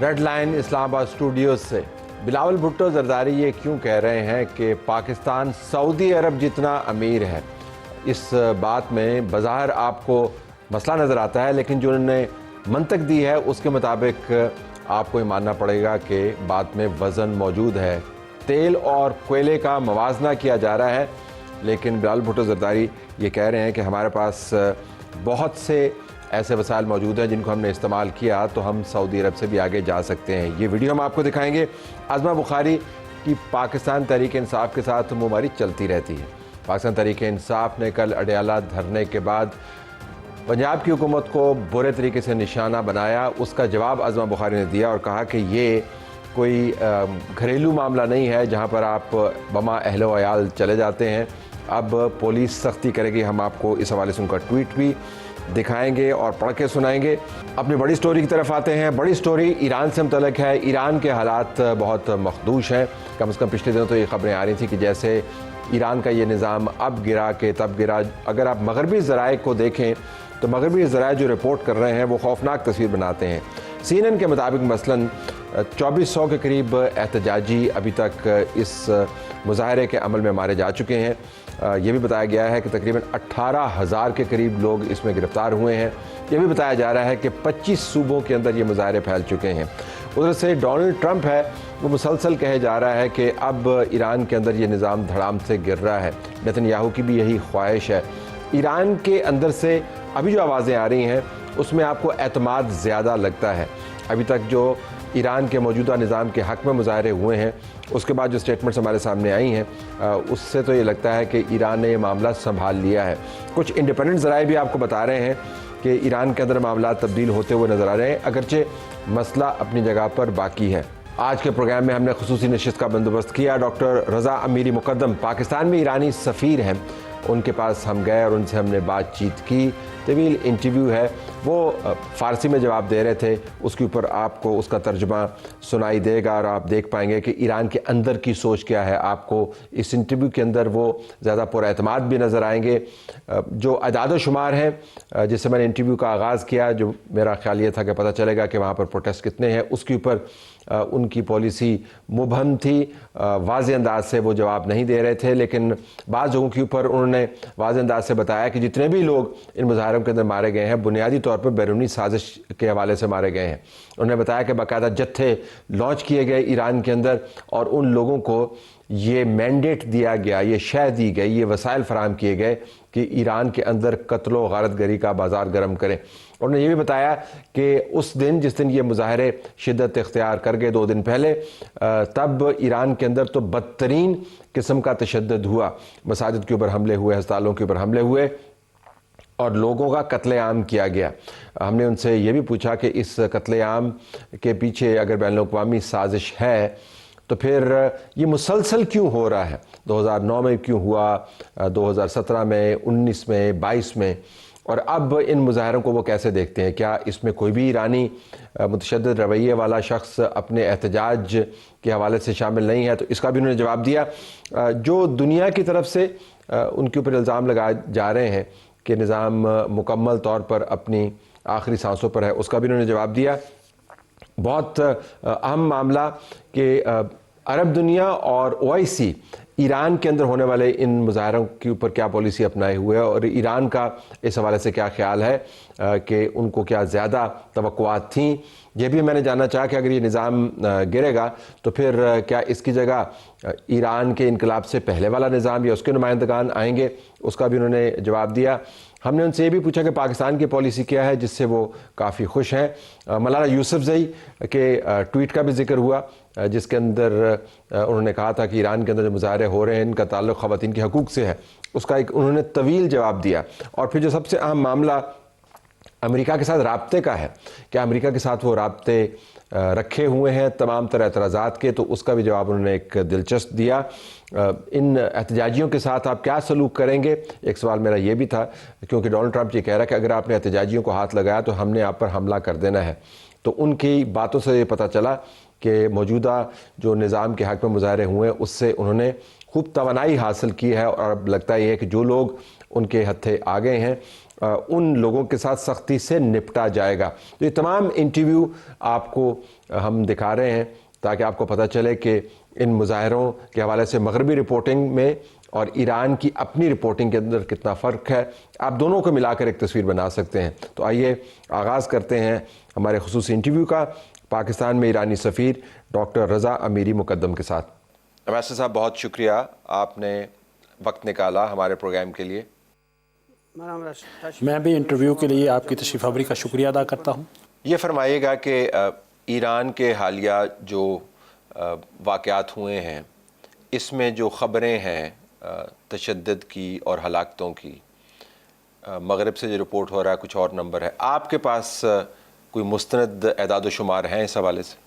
Red line اسلام آباد studios سے بلاول بھٹو زرداری یہ کیوں کہہ رہے ہیں کہ پاکستان سعودی عرب جتنا امیر ہے؟ اس بات میں بظاہر آپ کو مسئلہ نظر آتا ہے، لیکن جو انہوں نے منطق دی ہے اس کے مطابق آپ کو یہ ماننا پڑے گا کہ بات میں وزن موجود ہے۔ تیل اور کوئلے کا موازنہ کیا جا رہا ہے، لیکن بلاول بھٹو زرداری یہ کہہ رہے ہیں کہ ہمارے پاس بہت سے ایسے وسائل موجود ہیں جن کو ہم نے استعمال کیا تو ہم سعودی عرب سے بھی آگے جا سکتے ہیں۔ یہ ویڈیو ہم آپ کو دکھائیں گے۔ عظمہ بخاری کی پاکستان تحریک انصاف کے ساتھ منہ چلتی رہتی ہے۔ پاکستان تحریک انصاف نے کل اڈیالہ دھرنے کے بعد پنجاب کی حکومت کو برے طریقے سے نشانہ بنایا۔ اس کا جواب عظمہ بخاری نے دیا اور کہا کہ یہ کوئی گھریلو معاملہ نہیں ہے جہاں پر آپ بما اہل و عیال چلے جاتے ہیں، اب پولیس سختی کرے گی۔ ہم آپ کو اس حوالے سے ان کا ٹویٹ بھی دکھائیں گے اور پڑھ کے سنائیں گے۔ اپنی بڑی سٹوری کی طرف آتے ہیں۔ بڑی سٹوری ایران سے متعلق ہے۔ ایران کے حالات بہت مخدوش ہیں۔ کم از کم پچھلے دنوں تو یہ خبریں آ رہی تھیں کہ جیسے ایران کا یہ نظام اب گرا کہ تب گرا۔ اگر آپ مغربی ذرائع کو دیکھیں تو مغربی ذرائع جو رپورٹ کر رہے ہیں وہ خوفناک تصویر بناتے ہیں۔ CNN کے مطابق مثلاً 2400 کے قریب احتجاجی ابھی تک اس مظاہرے کے عمل میں مارے جا چکے ہیں۔ یہ بھی بتایا گیا ہے کہ تقریباً 18,000 کے قریب لوگ اس میں گرفتار ہوئے ہیں۔ یہ بھی بتایا جا رہا ہے کہ 25 صوبوں کے اندر یہ مظاہرے پھیل چکے ہیں۔ ادھر سے ڈونلڈ ٹرمپ ہے، وہ مسلسل کہے جا رہا ہے کہ اب ایران کے اندر یہ نظام دھڑام سے گر رہا ہے۔ نیتن یاہو کی بھی یہی خواہش ہے۔ ایران کے اندر سے ابھی جو آوازیں آ رہی ہیں اس میں آپ کو اعتماد زیادہ لگتا ہے۔ ابھی تک جو ایران کے موجودہ نظام کے حق میں مظاہرے ہوئے ہیں، اس کے بعد جو سٹیٹمنٹس ہمارے سامنے آئی ہیں اس سے تو یہ لگتا ہے کہ ایران نے یہ معاملہ سنبھال لیا ہے۔ کچھ انڈیپینڈنٹ ذرائع بھی آپ کو بتا رہے ہیں کہ ایران کے اندر معاملات تبدیل ہوتے ہوئے نظر آ رہے ہیں، اگرچہ مسئلہ اپنی جگہ پر باقی ہے۔ آج کے پروگرام میں ہم نے خصوصی نشست کا بندوبست کیا۔ ڈاکٹر رضا امیری مقدم پاکستان میں ایرانی سفیر ہیں، ان کے پاس ہم گئے اور ان سے ہم نے بات چیت کی۔ طویل انٹرویو ہے، وہ فارسی میں جواب دے رہے تھے، اس کے اوپر آپ کو اس کا ترجمہ سنائی دے گا اور آپ دیکھ پائیں گے کہ ایران کے اندر کی سوچ کیا ہے۔ آپ کو اس انٹرویو کے اندر وہ زیادہ پر اعتماد بھی نظر آئیں گے۔ جو اعداد و شمار ہیں جس سے میں نے انٹرویو کا آغاز کیا، جو میرا خیال یہ تھا کہ پتہ چلے گا کہ وہاں پر پروٹیسٹ کتنے ہیں، اس کے اوپر ان کی پالیسی مبہم تھی، واضح انداز سے وہ جواب نہیں دے رہے تھے، لیکن بعض جگہوں کے اوپر انہوں نے واضح انداز سے بتایا کہ جتنے بھی لوگ ان مظاہروں کے اندر مارے گئے ہیں بنیادی طور پر بیرونی سازش کے حوالے سے مارے گئے ہیں۔ انہوں نے بتایا کہ باقاعدہ جتھے لانچ کیے گئے ایران کے اندر اور ان لوگوں کو یہ مینڈیٹ دیا گیا، یہ شے دی گئی، یہ وسائل فراہم کیے گئے کہ ایران کے اندر قتل و غارت گری کا بازار گرم کریں۔ انہوں نے یہ بھی بتایا کہ اس دن جس دن یہ مظاہرے شدت اختیار کر گئے 2 دن پہلے، تب ایران کے اندر تو بدترین قسم کا تشدد ہوا، مساجد کے اوپر حملے ہوئے، ہسپتالوں کے اوپر حملے ہوئے اور لوگوں کا قتل عام کیا گیا۔ ہم نے ان سے یہ بھی پوچھا کہ اس قتل عام کے پیچھے اگر بین الاقوامی سازش ہے تو پھر یہ مسلسل کیوں ہو رہا ہے؟ 2009 میں کیوں ہوا، 2017 میں، 19 میں، 22 میں، اور اب ان مظاہروں کو وہ کیسے دیکھتے ہیں؟ کیا اس میں کوئی بھی ایرانی متشدد رویے والا شخص اپنے احتجاج کے حوالے سے شامل نہیں ہے؟ تو اس کا بھی انہوں نے جواب دیا۔ جو دنیا کی طرف سے ان کے اوپر الزام لگائے جا رہے ہیں کہ نظام مکمل طور پر اپنی آخری سانسوں پر ہے، اس کا بھی انہوں نے جواب دیا۔ بہت اہم معاملہ کہ عرب دنیا اور OIC ایران کے اندر ہونے والے ان مظاہروں کے اوپر کیا پالیسی اپنائے ہوئے ہے، اور ایران کا اس حوالے سے کیا خیال ہے کہ ان کو کیا زیادہ توقعات تھیں۔ یہ بھی میں نے جاننا چاہا کہ اگر یہ نظام گرے گا تو پھر کیا اس کی جگہ ایران کے انقلاب سے پہلے والا نظام یا اس کے نمائندگان آئیں گے؟ اس کا بھی انہوں نے جواب دیا۔ ہم نے ان سے یہ بھی پوچھا کہ پاکستان کی پالیسی کیا ہے، جس سے وہ کافی خوش ہیں۔ ملالہ یوسفزئی کے ٹویٹ کا بھی ذکر ہوا، جس کے اندر انہوں نے کہا تھا کہ ایران کے اندر جو مظاہرے ہو رہے ہیں ان کا تعلق خواتین کے حقوق سے ہے، اس کا ایک انہوں نے طویل جواب دیا۔ اور پھر جو سب سے اہم معاملہ امریکہ کے ساتھ رابطے کا ہے، کیا امریکہ کے ساتھ وہ رابطے رکھے ہوئے ہیں تمام طرح اعتراضات کے، تو اس کا بھی جواب انہوں نے ایک دلچسپ دیا۔ ان احتجاجیوں کے ساتھ آپ کیا سلوک کریں گے؟ ایک سوال میرا یہ بھی تھا، کیونکہ ڈونلڈ ٹرمپ یہ کہہ رہا ہے کہ اگر آپ نے احتجاجیوں کو ہاتھ لگایا تو ہم نے آپ پر حملہ کر دینا ہے۔ تو ان کی باتوں سے یہ پتہ چلا کہ موجودہ جو نظام کے حق میں مظاہرے ہوئے ہیں اس سے انہوں نے خوب توانائی حاصل کی ہے، اور اب لگتا یہ ہے کہ جو لوگ ان کے ہتھے آ گئے ہیں ان لوگوں کے ساتھ سختی سے نپٹا جائے گا. تو یہ تمام انٹرویو آپ کو ہم دکھا رہے ہیں تاکہ آپ کو پتہ چلے کہ ان مظاہروں کے حوالے سے مغربی رپورٹنگ میں اور ایران کی اپنی رپورٹنگ کے اندر کتنا فرق ہے. آپ دونوں کو ملا کر ایک تصویر بنا سکتے ہیں. تو آئیے آغاز کرتے ہیں ہمارے خصوصی انٹرویو کا پاکستان میں ایرانی سفیر ڈاکٹر رضا امیری مقدم کے ساتھ. امبیسڈر صاحب، بہت شکریہ، آپ نے وقت نکالا ہمارے پروگرام کے لیے. میں بھی انٹرویو کے لیے آپ کی تشریف آوری کا شکریہ ادا کرتا ہوں. یہ فرمائیے گا کہ ایران کے حالیہ جو واقعات ہوئے ہیں اس میں جو خبریں ہیں تشدد کی اور ہلاکتوں کی، مغرب سے جو رپورٹ ہو رہا ہے کچھ اور نمبر ہے، آپ کے پاس کوئی مستند اعداد و شمار ہیں اس حوالے سے؟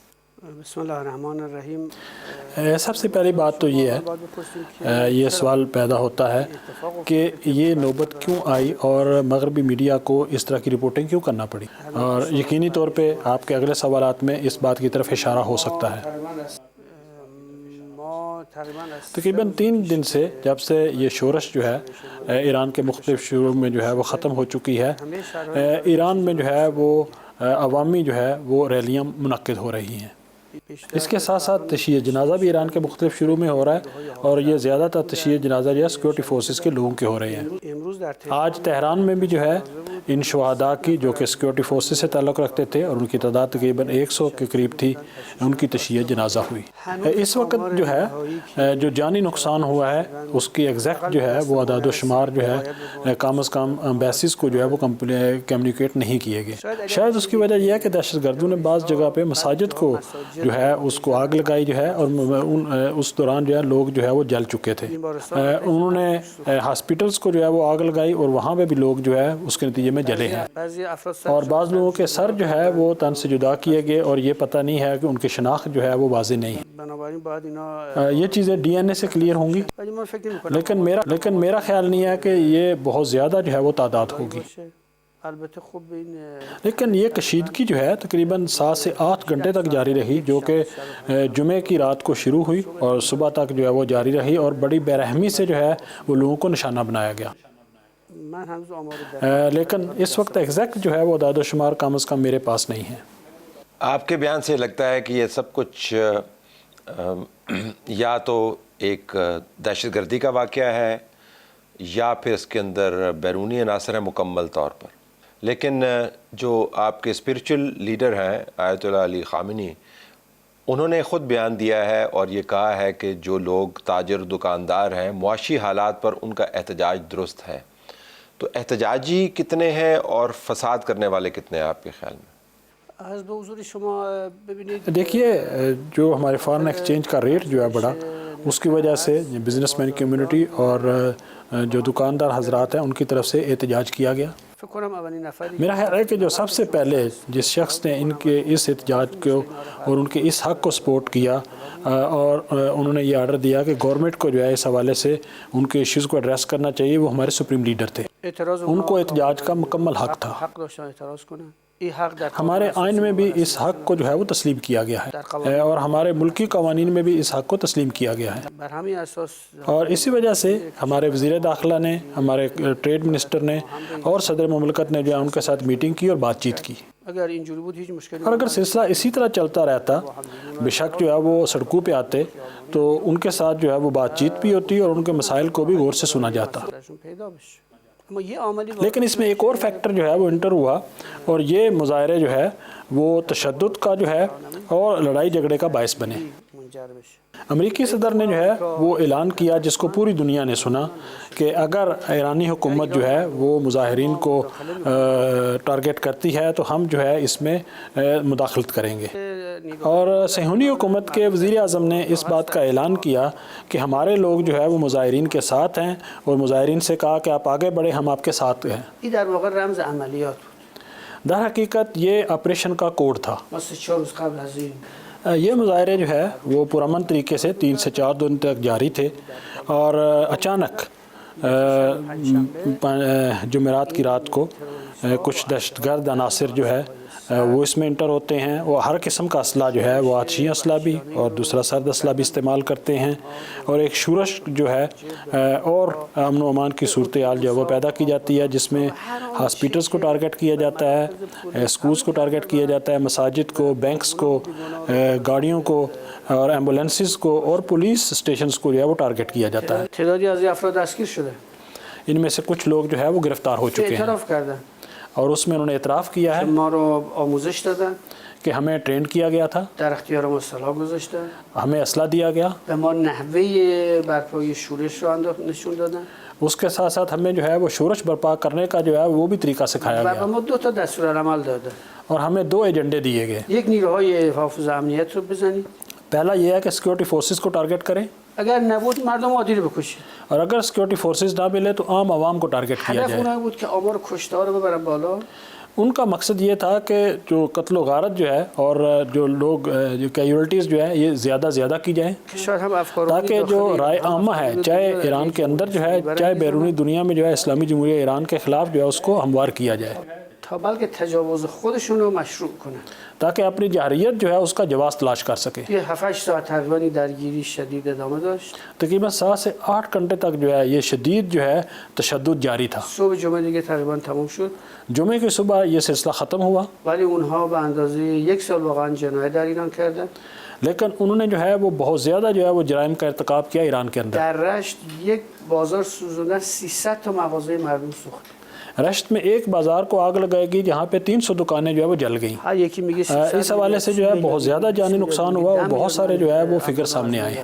بسم اللہ الرحمن الرحیم. سب سے پہلی بات تو یہ ہے، یہ سوال پیدا ہوتا ہے کہ یہ نوبت کیوں آئی اور مغربی میڈیا کو اس طرح کی رپورٹنگ کیوں کرنا پڑی، اور یقینی طور پہ آپ کے اگلے سوالات میں اس بات کی طرف اشارہ ہو سکتا ہے. تقریباً 3 دن سے جب سے یہ شورش جو ہے ایران کے مختلف شعبوں میں جو ہے وہ ختم ہو چکی ہے، ایران میں جو ہے وہ عوامی جو ہے وہ ریلیاں منعقد ہو رہی ہیں. اس کے ساتھ ساتھ تشییع جنازہ بھی ایران کے مختلف شعبوں میں ہو رہا ہے، اور یہ زیادہ تر تشییع جنازہ جو ہے سیکورٹی فورسز کے لوگوں کے ہو رہے ہیں. آج تہران میں بھی جو ہے ان شہداء کی جو کہ سیکورٹی فورسز سے تعلق رکھتے تھے اور ان کی تعداد تقریباً 100 کے قریب تھی، ان کی تشییع جنازہ ہوئی. اس وقت جو ہے جو جانی نقصان ہوا ہے اس کی ایگزیکٹ جو ہے وہ اعداد و شمار جو ہے کم از کم ایمبیسیز کو جو ہے وہ کمیونیکیٹ نہیں کیے گئے. شاید اس کی وجہ یہ ہے کہ دہشت گردوں نے بعض جگہ پہ مساجد کو جو ہے اس کو آگ لگائی جو ہے، اور اس دوران جو ہے لوگ جو ہے وہ جل چکے تھے. انہوں نے ہاسپٹلز کو جو ہے وہ آگ لگائی اور وہاں پہ بھی لوگ جو ہے اس کے نتیجے میں جلے ہیں، اور بعض لوگوں کے سر جو ہے وہ تن سے جدا کیے گئے اور یہ پتہ نہیں ہے کہ ان کی شناخت جو ہے وہ واضح نہیں ہے. یہ چیزیں ڈی این اے سے کلیئر ہوں گی، لیکن میرا خیال نہیں ہے کہ یہ بہت زیادہ جو ہے وہ تعداد ہوگی. لیکن یہ کشیدگی جو ہے تقریباً 7 سے 8 گھنٹے تک جاری رہی، جو کہ جمعے کی رات کو شروع ہوئی اور صبح تک جو ہے وہ جاری رہی، اور بڑی بے رحمی سے جو ہے وہ لوگوں کو نشانہ بنایا گیا. لیکن اس وقت ایگزیکٹ جو ہے وہ اعداد و شمار کم از کم میرے پاس نہیں ہے. آپ کے بیان سے لگتا ہے کہ یہ سب کچھ یا تو ایک دہشت گردی کا واقعہ ہے یا پھر اس کے اندر بیرونی عناصر ہیں مکمل طور پر. لیکن جو آپ کے اسپرچل لیڈر ہیں آیت اللہ علی خامنی، انہوں نے خود بیان دیا ہے اور یہ کہا ہے کہ جو لوگ تاجر دکاندار ہیں معاشی حالات پر ان کا احتجاج درست ہے. تو احتجاجی کتنے ہیں اور فساد کرنے والے کتنے ہیں آپ کے خیال میں؟ دیکھیے، جو ہمارے فارن ایکسچینج کا ریٹ جو ہے بڑا، اس کی وجہ سے بزنس مین کمیونٹی اور جو دکاندار حضرات ہیں ان کی طرف سے احتجاج کیا گیا. میرا خیال ہے کہ جو سب سے پہلے جس شخص نے ان کے اس احتجاج کو اور ان کے اس حق کو سپورٹ کیا اور انہوں نے یہ آرڈر دیا کہ گورنمنٹ کو جو ہے اس حوالے سے ان کے ایشوز کو ایڈریس کرنا چاہیے، وہ ہمارے سپریم لیڈر تھے. ان کو احتجاج کا مکمل حق تھا. ہمارے آئین میں بھی اس حق کو جو ہے وہ تسلیم کیا گیا ہے، اور ہمارے ملکی قوانین میں بھی اس حق کو تسلیم کیا گیا ہے. اور اسی وجہ سے ہمارے وزیر داخلہ نے، ہمارے ٹریڈ منسٹر نے اور صدر مملکت نے جو ہے ان کے ساتھ میٹنگ کی اور بات چیت کی. اور اگر سلسلہ اسی طرح چلتا رہتا، بے شک جو ہے وہ سڑکوں پہ آتے تو ان کے ساتھ جو ہے وہ بات چیت بھی ہوتی اور ان کے مسائل کو بھی غور سے سنا جاتا. لیکن اس میں ایک اور فیکٹر جو ہے وہ انٹر ہوا، اور یہ مظاہرے جو ہے وہ تشدد کا جو ہے اور لڑائی جھگڑے کا باعث بنے. امریکی صدر نے جو ہے وہ اعلان کیا، جس کو پوری دنیا نے سنا، کہ اگر ایرانی حکومت جو ہے وہ مظاہرین کو ٹارگٹ کرتی ہے تو ہم جو ہے اس میں مداخلت کریں گے. اور صہیونی حکومت کے وزیر اعظم نے اس بات کا اعلان کیا کہ ہمارے لوگ جو ہے وہ مظاہرین کے ساتھ ہیں، اور مظاہرین سے کہا کہ آپ آگے بڑھیں، ہم آپ کے ساتھ ہیں. در حقیقت یہ آپریشن کا کوڈ تھا. یہ مظاہرے جو ہے وہ پرامن طریقے سے 3 سے 4 دن تک جاری تھے، اور اچانک جمعرات کی رات کو کچھ دہشت گرد عناصر جو ہے وہ اس میں انٹر ہوتے ہیں. وہ ہر قسم کا اسلحہ جو ہے وہ آتشی اسلحہ بھی اور دوسرا سرد اسلحہ بھی استعمال کرتے ہیں, اور ایک شورش جو ہے اور امن و امان کی صورتحال جو ہے وہ پیدا کی جاتی ہے, جس میں ہاسپٹلس کو ٹارگٹ کیا جاتا ہے, اسکولس کو ٹارگٹ کیا جاتا ہے, مساجد کو, بینکس کو, گاڑیوں کو اور ایمبولینسز کو اور پولیس اسٹیشنز کو جو ہے وہ ٹارگٹ کیا جاتا ہے. تعدادی از افراد دستگیر شده, ان میں سے کچھ لوگ جو ہے وہ گرفتار ہو چکے ہیں اعتراف کردن اور اس میں انہوں نے اعتراف کیا ہے ما رو آموزش دادن, کہ ہمیں ٹرین کیا گیا تھا, در اختیار ما سلاح گذاشتن, ہمیں اسلحہ دیا گیا, به ما نحوه برپایی شورش رو نشون دادن اس کے ساتھ ساتھ ہمیں جو ہے وہ شورش برپا کرنے کا جو ہے وہ بھی طریقہ سکھایا و به گیا, ما 2 تا دستورالعمل دادن. اور ہمیں 2 ایجنڈے دیے گئے. یک نیروهای حافظ امنیت رو بزنید, پہلا یہ ہے کہ سیکورٹی فورسز کو ٹارگٹ کریں, اگر نبود مردم عادی رو بکشید. اور اگر سیکورٹی فورسز نہ ملے تو عام عوام کو ٹارگٹ کیا هدف جائے. اونها بود که آمار کشته رو ببرن بالا, ان کا مقصد یہ تھا کہ جو قتل و غارت جو ہے اور جو لوگ جو کیجولیٹیز جو ہے یہ زیادہ کی جائیں, که شاید هم افکار تاکہ جو رائے عامہ ہے چاہے ایران کے اندر جو ہے چاہے بیرونی دنیا میں جو ہے اسلامی جمہوریہ ایران کے خلاف جو ہے اس کو ہموار کیا جائے, تا بلکه تجاوز خودشون رو مشروع کنن. تاکہ اپنی جارحیت جو ہے اس کا جواز تلاش کر سکے. یه 7-8 ساعت تقریبا درگیری شدید ادامه داشت. تقریباً 7 سے 8 گھنٹے تک جو ہے یہ شدید جو ہے تشدد جاری تھا. صبح جمعه دیگه تقریبا تموم شد, جمعے کی صبح یہ سلسلہ ختم ہوا, ولی اونها به اندازه 1 سال واقعا جنایت در ایران کردن. لیکن انہوں نے جو ہے وہ بہت زیادہ جو ہے وہ جرائم کا ارتکاب کیا ایران کے اندر. در رشت یک بازار سوزوندن, 300 تا مغازه مردم سوخت. رشت میں ایک بازار کو آگ لگائے گی جہاں پہ 300 دکانیں جو ہے وہ جل گئیں. هر یکی میگه 300. اس حوالے سے جو ہے بہت زیادہ جانی نقصان ہوا اور بہت سارے جو ہے وہ فگر سامنے آئے.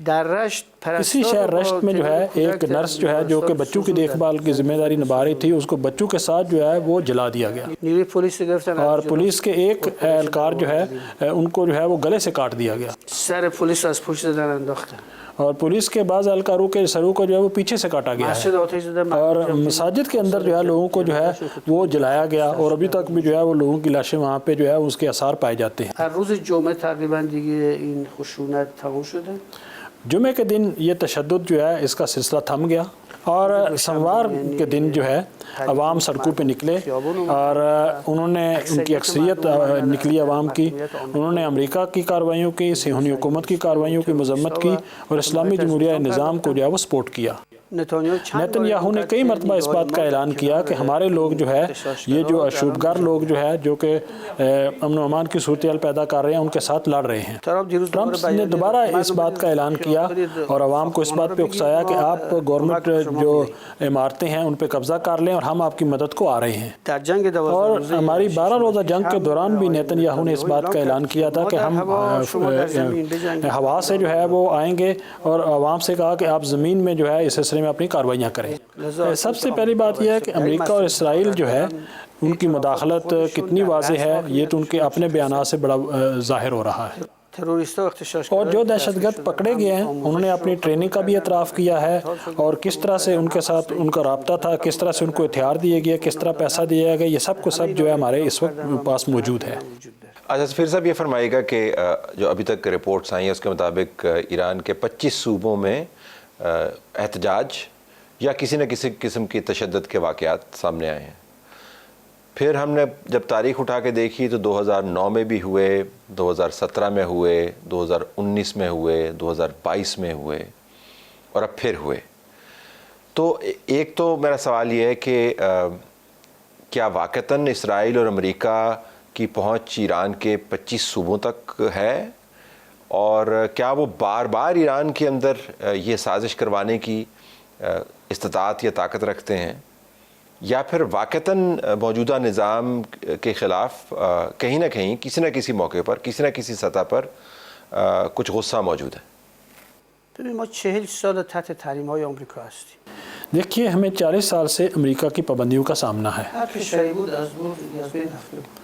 در رشت اسی شہر رشت میں جو ہے ایک نرس جو ہے جو کہ بچوں کی دیکھ بھال کی ذمہ داری نبھا رہی تھی, اس کو بچوں کے ساتھ جو ہے وہ جلا دیا گیا, نیروی پلیس گرفتن اور پولیس کے ایک اہلکار جو ہے ان کو جو ہے وہ گلے سے کاٹ دیا گیا, سر پلیس از پشت زدن انداختن. اور پولیس کے بعض اہلکاروں کے سروں کو جو ہے وہ پیچھے سے کاٹا گیا ہے, مسجد آتش زدن, اور مساجد کے اندر جو ہے لوگوں کو جو ہے وہ جلایا گیا, اور ابھی تک بھی جو ہے وہ لوگوں کی لاشیں وہاں پہ جو ہے اس کے آثار پائے جاتے ہیں. هر روز جمعه تقریبا دیگه این خشونت تموم شده. جمعے کے دن یہ تشدد جو ہے اس کا سلسلہ تھم گیا, اور سوموار کے دن جو ہے عوام سڑکوں پہ نکلے اور انہوں نے ان کی اکثریت نکلی عوام کی, انہوں نے امریکہ کی کارروائیوں کی, صہیونی حکومت کی کارروائیوں کی مذمت کی اور اسلامی جمہوریہ نظام کو جو ہے وہ سپورٹ کیا. نیتن یاہو نے کئی مرتبہ اس بات کا اعلان کیا کہ ہمارے لوگ جو ہے یہ جو اشوبگر لوگ جو ہے جو کہ امن و امان کی صورتحال پیدا کر رہے ہیں ان کے ساتھ لڑ رہے ہیں. ٹرمپ نے دوبارہ اس بات کا اعلان کیا اور عوام کو اس بات پہ اکسایا کہ آپ گورنمنٹ جو عمارتیں ہیں ان پہ قبضہ کر لیں اور ہم آپ کی مدد کو آ رہے ہیں. اور ہماری 12 روزہ جنگ کے دوران بھی نیتن یاہو نے اس بات کا اعلان کیا تھا کہ ہم ہوا سے جو ہے وہ آئیں گے, اور عوام سے کہا کہ آپ زمین میں جو ہے اس سلسلے میں اپنی کارروائیاں کریں. سب سے پہلی بات یہ ہے کہ امریکہ اور اسرائیل جو ہے ان کی مداخلت کتنی واضح ہے یہ تو ان کے اپنے بیانات سے بڑا ظاہر ہو رہا ہے. اور جو دہشت گرد پکڑے گئے ہیں انہوں نے اپنی ٹریننگ کا بھی اعتراف کیا ہے, اور کس طرح سے ان کے ساتھ ان کا رابطہ تھا, کس طرح سے ان کو ہتھیار دیے گئے, کس طرح پیسہ دیا گیا, یہ سب کو سب جو ہے ہمارے اس وقت پاس موجود ہے. اچھا سفیر صاحب یہ فرمائے گا کہ جو ابھی تک رپورٹس آئی ہیں اس کے مطابق ایران کے 25 صوبوں میں احتجاج یا کسی نہ کسی قسم کی تشدد کے واقعات سامنے آئے ہیں. پھر ہم نے جب تاریخ اٹھا کے دیکھی تو 2009 میں بھی ہوئے, 2017 میں ہوئے, 2019 میں ہوئے, 2022 میں ہوئے اور اب پھر ہوئے. تو ایک تو میرا سوال یہ ہے کہ کیا واقعتاً اسرائیل اور امریکہ کی پہنچ ایران کے 25 صوبوں تک ہے, اور کیا وہ بار بار ایران کے اندر یہ سازش کروانے کی استطاعت یا طاقت رکھتے ہیں, یا پھر واقعتاً موجودہ نظام کے خلاف کہیں نہ کہیں کسی نہ کسی موقع پر کسی نہ کسی سطح پر کچھ غصہ موجود ہے؟ ببین ما 40 سال تحت تحریم‌های آمریکا هستیم. دیکھیے ہمیں 40 سال سے امریکہ کی پابندیوں کا سامنا ہے. هر کشوری بود از بین رفته بود.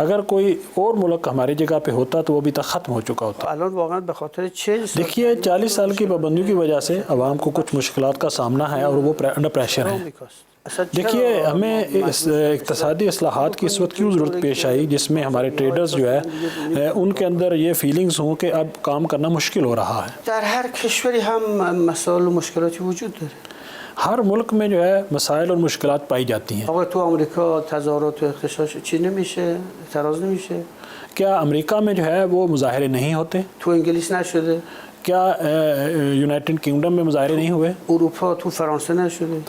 اگر کوئی اور ملک ہماری جگہ پہ ہوتا تو وہ ابھی تک ختم ہو چکا ہوتا. الان واقعا به خاطر 40 سال دیکھیے 40 سال کی پابندیوں کی وجہ سے عوام کو کچھ مشکلات کا سامنا ہے اور وہ انڈر پریشر ہیں. دیکھیے ہمیں اقتصادی اصلاحات کی اس وقت کیوں ضرورت پیش آئی جس میں ہمارے ٹریڈرز جو ہے ان کے اندر یہ فیلنگز ہوں کہ اب کام کرنا مشکل ہو رہا ہے. در هر کشوری هم مسائل و مشکلاتی وجود داره. ہر ملک میں جو ہے مسائل اور مشکلات پائی جاتی ہیں. آقا تو آمریکا تظاهرات و اختشاش چی نمیشه؟ اعتراض نمیشه؟ کیا امریکہ میں جو ہے وہ مظاہرے نہیں ہوتے؟ تو انگلیس نشده؟ کیا یونائٹڈ کنگڈم میں مظاہرے نہیں ہوئے؟ اروپا تو فرانسه نشده؟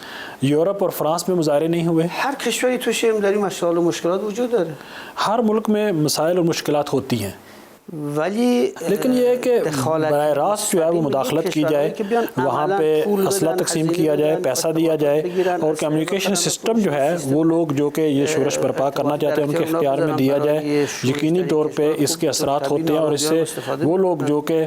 یورپ اور فرانس میں مظاہرے نہیں ہوئے؟ هر کشوری توش داری مسائل و مشکلات وجود داره. ہر ملک میں مسائل اور مشکلات ہوتی ہیں، ولی لیکن یہ ہے کہ براہ راست جو ہے وہ مداخلت کی جائے، وہاں پہ اسلحہ تقسیم کیا جائے، پیسہ دیا جائے، اور کمیونیکیشن سسٹم جو ہے وہ لوگ جو کہ یہ شورش برپا کرنا چاہتے ہیں ان کے اختیار میں دیا جائے. یقینی طور پہ اس کے اثرات ہوتے ہیں، اور اس سے وہ لوگ جو کہ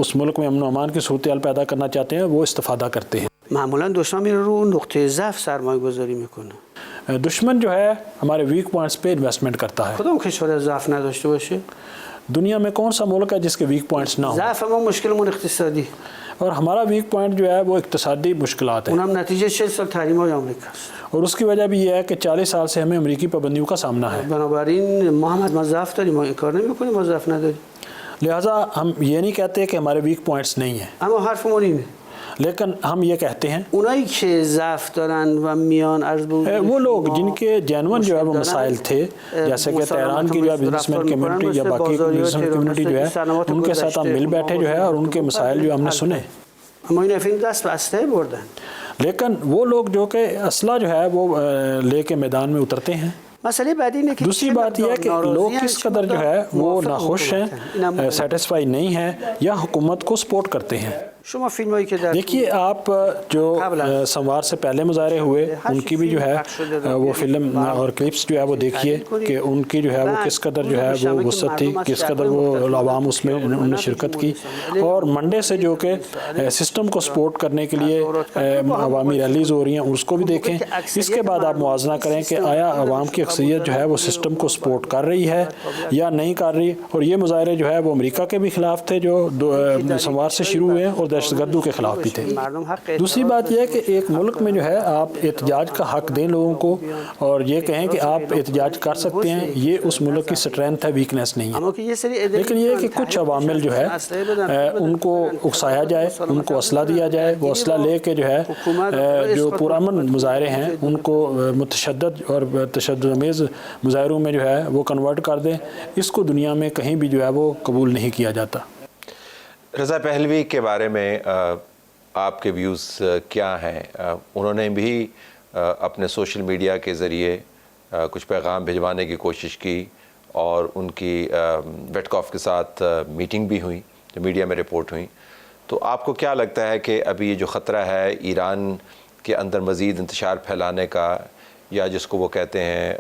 اس ملک میں امن و امان کی صورتحال پیدا کرنا چاہتے ہیں وہ استفادہ کرتے ہیں. معمولا دشمن میره رو نقطه ضعف سرمایه گذاری میکنه. دشمن جو ہے ہمارے ویک پوائنٹس پہ انویسٹمنٹ کرتا ہے. کدوم کشور ضعف نداشته باشه؟ دنیا میں کون سا ملک ہے جس کے ویک پوائنٹس نہ ہوں؟ ضعف ما مشکلمون اقتصادی، اور ہمارا ویک پوائنٹ جو ہے وہ اقتصادی مشکلات ہیں، اونم نتیجه 40 سال تحریم‌های آمریکاست. اور اس کی وجہ بھی یہ ہے کہ 40 سال سے ہمیں امریکی پابندیوں کا سامنا ہے. بنابراین ما ضعف داریم، ما انکار نمی‌کنیم ما ضعف نداریم، لہٰذا ہم یہ نہیں کہتے کہ ہمارے ویک پوائنٹس نہیں ہیں، اما حرفمون اینه لیکن ہم یہ کہتے ہیں اونایی که ضعف دارن و میان عرض به وہ لوگ جن کے جینون جو ہے وہ مسائل تھے، جیسے کہ تہران کی جو ہے بزنس مین کمیونٹی یا باقی بزنس مین کمیونٹی جو ہے ان کے ساتھ ہم مل بیٹھے جو ہے اور ان کے مسائل جو ہم نے سنے. اما این افین دست به اسلحه بردن. لیکن وہ لوگ جو کہ اسلحہ جو ہے وہ لے کے میدان میں اترتے ہیں. مسئله بعدی اینه که دوسری بات یہ ہے کہ لوگ کس قدر جو ہے وہ ناخوش ہیں، سیٹسفائی نہیں ہیں یا حکومت کو سپورٹ کرتے ہیں. شما فیلمایی که در دیکھیے آپ جو سموار سے پہلے مظاہرے ہوئے ان کی بھی جو ہے وہ فلم اور کلپس جو ہے وہ دیکھیے کہ ان کی جو ہے وہ کس قدر جو ہے وہ وسعت تھی، کس قدر وہ عوام اس میں انہوں نے شرکت کی. اور منڈے سے جو کہ سسٹم کو سپورٹ کرنے کے لیے عوامی ریلیز ہو رہی ہیں اس کو بھی دیکھیں. اس کے بعد آپ موازنہ کریں کہ آیا عوام کی اکثریت جو ہے وہ سسٹم کو سپورٹ کر رہی ہے یا نہیں کر رہی. اور یہ مظاہرے جو ہے وہ امریکہ کے بھی خلاف تھے جو سموار سے شروع ہوئے ہیں، اور دہشت گردوں کے خلاف بھی تھے. دوسری بات یہ ہے کہ ایک ملک میں جو ہے آپ احتجاج کا حق دیں لوگوں کو اور یہ کہیں کہ آپ احتجاج کر سکتے ہیں، یہ اس ملک کی سٹرینتھ ہے، ویکنیس نہیں ہے. لیکن یہ ہے کہ کچھ عوامل جو ہے ان کو اکسایا جائے، ان کو اسلحہ دیا جائے، وہ اسلحہ لے کے جو ہے جو پرامن مظاہرے ہیں ان کو متشدد اور تشدد آمیز مظاہروں میں جو ہے وہ کنورٹ کر دیں. اس کو دنیا میں کہیں بھی جو ہے وہ قبول نہیں کیا جاتا. رضا پہلوی کے بارے میں آپ کے ویوز کیا ہیں؟ انہوں نے بھی اپنے سوشل میڈیا کے ذریعے کچھ پیغام بھجوانے کی کوشش کی اور ان کی ویٹ کاف کے ساتھ میٹنگ بھی ہوئی جو میڈیا میں رپورٹ ہوئی. تو آپ کو کیا لگتا ہے کہ ابھی یہ جو خطرہ ہے ایران کے اندر مزید انتشار پھیلانے کا یا جس کو وہ کہتے ہیں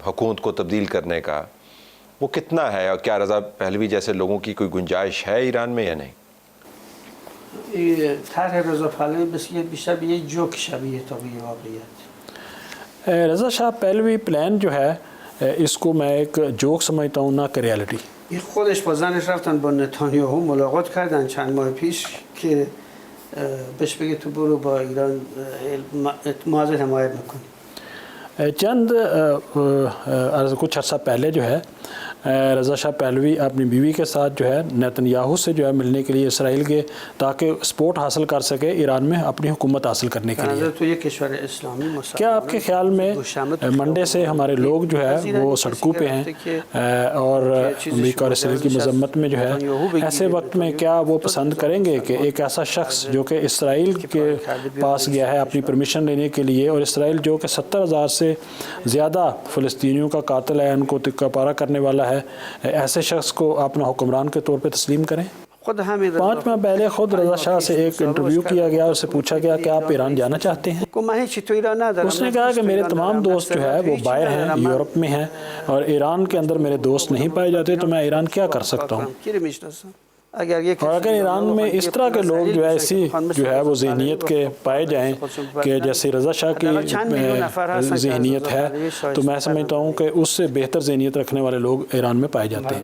حکومت کو تبدیل کرنے کا، وہ کتنا ہے؟ اور کیا رضا پہلوی جیسے لوگوں کی کوئی گنجائش ہے ایران میں یا نہیں؟ طرح رضا پهلوی بیشتر به یک جوک شبیه تا به واقعیت. رضا شاہ پہلوی پلان جو ہے اس کو میں ایک جوک سمجھتا ہوں، نہ کہ ریالٹی. این خودش با زنش رفتن با نتانیاهو ملاقات کردن چند ماه پیش که بهش بگه تو برو با ایران معادل حمایت میکنی. چند کچھ عرصہ پہلے جو ہے رضا شاہ پہلوی اپنی بیوی کے ساتھ جو ہے نیتن یاہو سے جو ہے ملنے کے لیے اسرائیل کے، تاکہ سپورٹ حاصل کر سکے ایران میں اپنی حکومت حاصل کرنے کے لیے. تو یہ کشور اسلامی کیا آپ کے خیال میں منڈے سے ہمارے لوگ جو ہے وہ سڑکوں پہ ہیں اور امریکہ اور اسرائیل کی مذمت میں جو ہے، ایسے وقت میں کیا وہ پسند کریں گے کہ ایک ایسا شخص جو کہ اسرائیل کے پاس گیا ہے اپنی پرمیشن لینے کے لیے، اور اسرائیل جو کہ 70,000 سے زیادہ فلسطینیوں کا قاتل ہے، ان کو تکہ پارہ کرنے والا ہے، ایسے شخص کو اپنا حکمران کے طور پہ تسلیم کریں؟ 5 ماہ پہلے خود رضا شاہ سے ایک انٹرویو کیا گیا، اس سے پوچھا گیا کہ آپ ایران جانا چاہتے ہیں. اس نے کہا کہ میرے تمام دوست جو ہے وہ باہر ہیں، یورپ میں ہیں، اور ایران کے اندر میرے دوست نہیں پائے جاتے، تو میں ایران کیا کر سکتا ہوں. اور اگر ایران میں اس طرح کے لوگ جو ہے اسی جو ہے وہ ذہنیت کے پائے جائیں کہ جیسے رضا شاہ کی ذہنیت ہے، تو میں سمجھتا ہوں کہ اس سے بہتر ذہنیت رکھنے والے لوگ ایران میں پائے جاتے ہیں.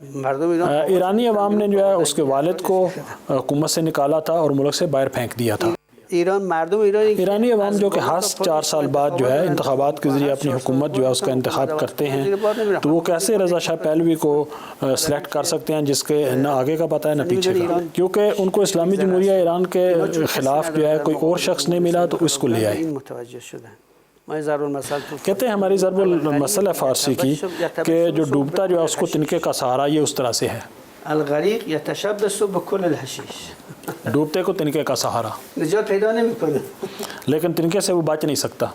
ایرانی عوام نے جو ہے اس کے والد کو حکومت سے نکالا تھا اور ملک سے باہر پھینک دیا تھا. ایران مردم ایرانی عوام جو کہ ہر 4 سال بعد جو ہے انتخابات کے ذریعے اپنی حکومت جو ہے اس کا انتخاب کرتے ہیں، تو وہ کیسے رضا شاہ پہلوی کو سلیکٹ کر سکتے ہیں جس کے نہ آگے کا پتہ ہے نہ پیچھے کا؟ کیونکہ ان کو اسلامی جمہوریہ ایران کے خلاف جو ہے کوئی اور شخص نہیں ملا تو اس کو لے آئے۔ کہتے ہیں ہماری ضرب المثل ہے فارسی کی کہ جو ڈوبتا جو ہے اس کو تنکے کا سہارا، یہ اس طرح سے ہے، الغریق یتشبث بکل الحشیش، ڈوبتے کو تنکے کا سہارا، نجات پیدا نمیکنه، لیکن تنکے سے وہ بچ نہیں سکتا۔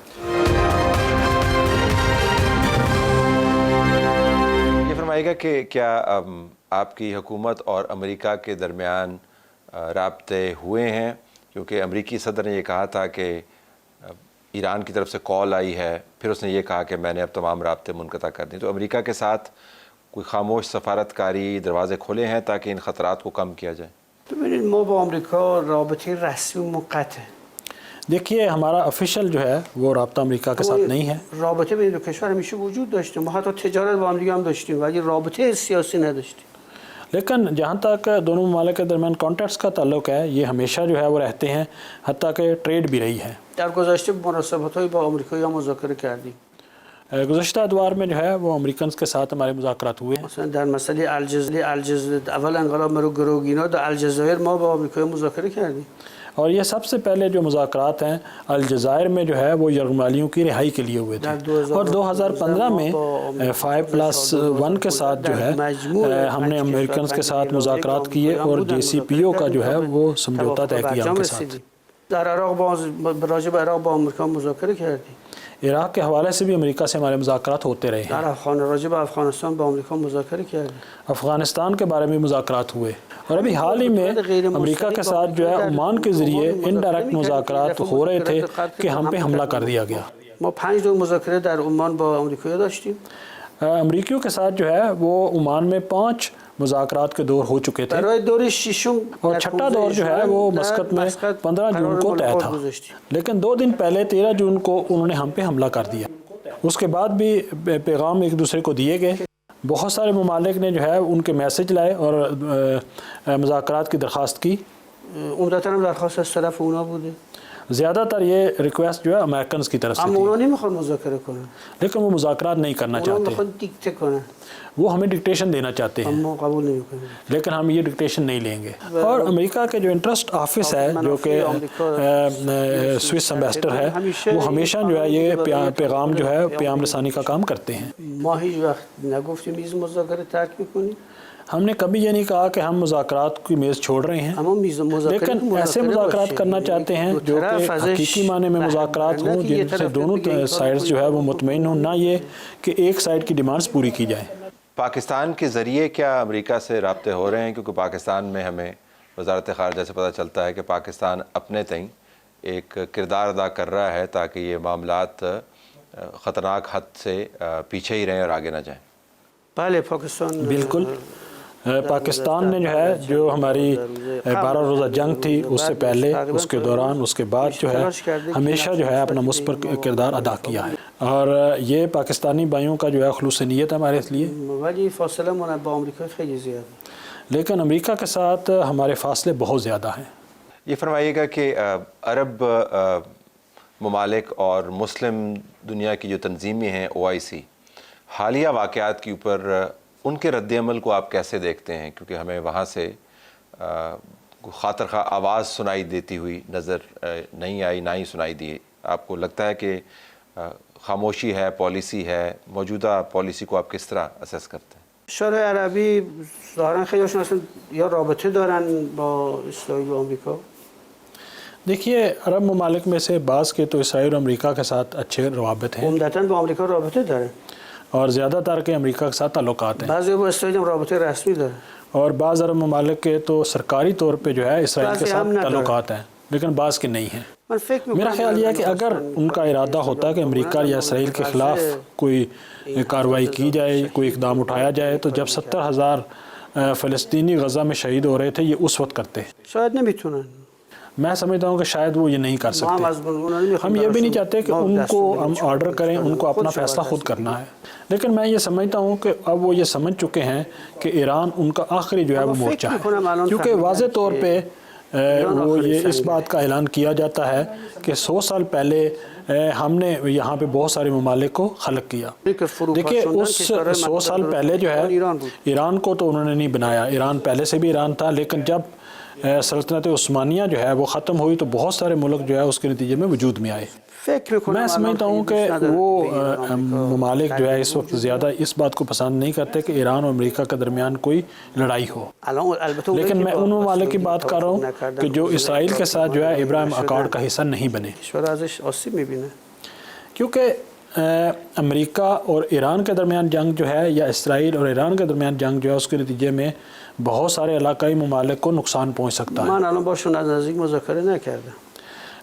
یہ فرمائے گا کہ کیا آپ کی حکومت اور امریکہ کے درمیان رابطے ہوئے ہیں؟ کیونکہ امریکی صدر نے یہ کہا تھا کہ ایران کی طرف سے کال آئی ہے، پھر اس نے یہ کہا کہ میں نے اب تمام رابطے منقطع کر دیں، تو امریکہ کے ساتھ کوئی خاموش سفارتکاری دروازے کھلے ہیں تاکہ ان خطرات کو کم کیا جائے؟ ببینید ما با آمریکا رابطه رسمی منقطع، دیکھیے ہمارا افیشل جو ہے وہ رابطہ امریکہ کے ساتھ نہیں ہے، رابطه بین دو کشور همیشه وجود داشته، ما حتی تجارت با هم دیگه هم داشتیم ولی رابطه سیاسی نداشتیم. لیکن جہاں تک دونوں ممالک کے درمیان کانٹیکٹس کا تعلق ہے یہ ہمیشہ جو ہے وہ رہتے ہیں، حتیٰ کہ ٹریڈ بھی رہی ہے۔ در گذشته مناسبت‌های با آمریکایی‌ها مذاکره کردیم، گزشتہ ادوار میں جو ہے وہ امریکنز کے ساتھ ہمارے مذاکرات ہوئے ہیں۔ مثلا در مسئله الجزایر اول انقلاب مرو گروگینا در الجزایر ما با آمریکایی‌ها مذاکره کردیم، اور یہ سب سے پہلے جو مذاکرات ہیں الجزائر میں جو ہے وہ یرغمالیوں کی رہائی کے لیے ہوئے تھے، اور 2015 میں 5+1 کے ساتھ جو ہے ہم نے امریکنز کے ساتھ مذاکرات کیے اور JCPO کا جو ہے وہ سمجھوتا طے کیا ان کے ساتھ۔ در عراق راجع به عراق با آمریکا مذاکره کردیم، عراق کے حوالے سے بھی امریکہ سے ہمارے مذاکرات ہوتے رہے ہیں، در راجع به افغانستان با آمریکا مذاکره کردیم، افغانستان کے بارے میں مذاکرات ہوئے، اور ابھی حال ہی میں امریکہ کے ساتھ جو ہے عمان کے ذریعے انڈائریکٹ مذاکرات ہو رہے تھے کہ ہم پہ حملہ کر دیا گیا۔ ما 5 دور مذاکره در عمان با آمریکایی‌ها داشتیم، امریکیوں کے ساتھ جو ہے وہ عمان میں 5 مذاکرات کے دور ہو چکے تھے، برای دور ششم اور چھٹا دور جو ہے وہ مسقط میں 15 جون کو طے تھا، لیکن 2 دن پہلے 13 جون کو انہوں نے ہم پہ حملہ کر دیا۔ اس کے بعد بھی پیغام ایک دوسرے کو دیے گئے، بہت سارے ممالک نے جو ہے ان کے میسج لائے اور مذاکرات کی درخواست کی، عمدتاً هم درخواست از طرف اونا بوده، زیادہ تر یہ ریکویسٹ جو ہے امریکنز کی طرف سے اما تھی، اونا نمیخوان مذاکره کنن، لیکن وہ مذاکرات نہیں کرنا اونا چاہتے، میخوان دیکته کنن، وہ ہمیں ڈکٹیشن دینا چاہتے ہیں، اما قبول نمیکنیم، لیکن ہم یہ ڈکٹیشن نہیں لیں گے۔ اور امریکہ کے جو انٹرسٹ آفس ہے جو کہ سوئس امبیسڈر ہے، وہ ہمیشہ جو ہے یہ پیغام جو ہے پیام رسانی کا کام کرتے ہیں۔ ما هیچ وقت نگفتیم میز مذاکره ترک میکنیم، ہم نے کبھی یہ نہیں کہا کہ ہم مذاکرات کی میز چھوڑ رہے ہیں، اما میز مذاکره لیکن ایسے مذاکرات کرنا چاہتے ہیں جو کہ حقیقی معنی میں مذاکرات ہوں، جن سے دونوں سائڈز جو ہے وہ مطمئن ہوں، نہ یہ کہ ایک سائڈ کی ڈیمانڈز پوری کی جائیں۔ پاکستان کے ذریعے کیا امریکہ سے رابطے ہو رہے ہیں؟ کیونکہ پاکستان میں ہمیں وزارت خارجہ سے پتہ چلتا ہے کہ پاکستان اپنے تئیں ایک کردار ادا کر رہا ہے تاکہ یہ معاملات خطرناک حد سے پیچھے ہی رہیں اور آگے نہ جائیں۔ بله پاکستان بالکل، پاکستان نے جو ہے جو ہماری 12 روزہ جنگ تھی اس سے پہلے، اس کے دوران، اس کے بعد جو ہے ہمیشہ جو ہے اپنا مثبت کردار ادا کیا ہے، اور یہ پاکستانی بھائیوں کا جو ہے خلوص نیت ہے ہمارے لیے، ولی فاصله من با آمریکا خیلی زیاده، لیکن امریکہ کے ساتھ ہمارے فاصلے بہت زیادہ ہیں۔ یہ فرمائیے گا کہ عرب ممالک اور مسلم دنیا کی جو تنظیمیں ہیں OIC، حالیہ واقعات کے اوپر ان کے رد عمل کو آپ کیسے دیکھتے ہیں؟ کیونکہ ہمیں وہاں سے خاطر خواہ آواز سنائی دیتی ہوئی نظر نہیں آئی، نہ ہی سنائی دی۔ آپ کو لگتا ہے کہ خاموشی ہے، پالیسی ہے، موجودہ پالیسی کو آپ کس طرح اسیس کرتے ہیں؟ کشورهای عربی ظاهرا خیلیشون اصلا یا رابطه دارن با اسرائیل و آمریکا، دیکھیے عرب ممالک میں سے بعض کے تو اسرائیل اور امریکہ کے ساتھ اچھے روابط ہیں، عمدتاً با آمریکا رابطه دارن، اور زیادہ تر کے امریکہ کے ساتھ تعلقات ہیں، بعضی با اسرائیل هم رابطه رسمی دارن، اور بعض عرب ممالک کے تو سرکاری طور پہ جو ہے اسرائیل کے بعضی ساتھ ہم نہ تعلقات ہیں، لیکن بعض کے نہیں ہیں۔ من فکر میرا میکنم خیال یہ ہے کہ اگر ان کا ارادہ ہوتا کہ امریکہ یا اسرائیل کے خلاف کوئی کارروائی کی جائے، کوئی اقدام اٹھایا جائے، تو جب 70,000 فلسطینی غزہ میں شہید ہو رہے تھے یہ اس وقت کرتے۔ شاید نمیتونن، میں سمجھتا ہوں کہ شاید وہ یہ نہیں کر سکتے، ہم یہ بھی نہیں چاہتے کہ ان کو ہم آرڈر کریں، ان کو اپنا فیصلہ خود کرنا ہے، لیکن میں یہ سمجھتا ہوں کہ اب وہ یہ سمجھ چکے ہیں کہ ایران ان کا آخری جو ہے وہ مورچہ ہے، کیونکہ واضح طور پہ وہ یہ اس بات کا اعلان کیا جاتا ہے کہ 100 سال پہلے ہم نے یہاں پہ بہت سارے ممالک کو خلق کیا. دیکھیے اس 100 سال پہلے جو ہے ایران کو تو انہوں نے نہیں بنایا، ایران پہلے سے بھی ایران تھا، لیکن جب سلطنت عثمانیہ جو ہے وہ ختم ہوئی تو بہت سارے ملک جو ہے اس کے نتیجے میں وجود میں آئے. میں سمجھتا ہوں کہ وہ ممالک جو ہے اس وقت زیادہ اس بات کو پسند نہیں کرتے کہ ایران اور امریکہ کے درمیان کوئی لڑائی ہو، لیکن میں ان ممالک کی بات کر رہا ہوں کہ جو اسرائیل کے ساتھ جو ہے ابراہیم اکارڈ کا حصہ نہیں بنے، کیونکہ امریکہ اور ایران کے درمیان جنگ جو ہے یا اسرائیل اور ایران کے درمیان جنگ جو ہے اس کے نتیجے میں بہت سارے علاقائی ممالک کو نقصان پہنچ سکتا ہے.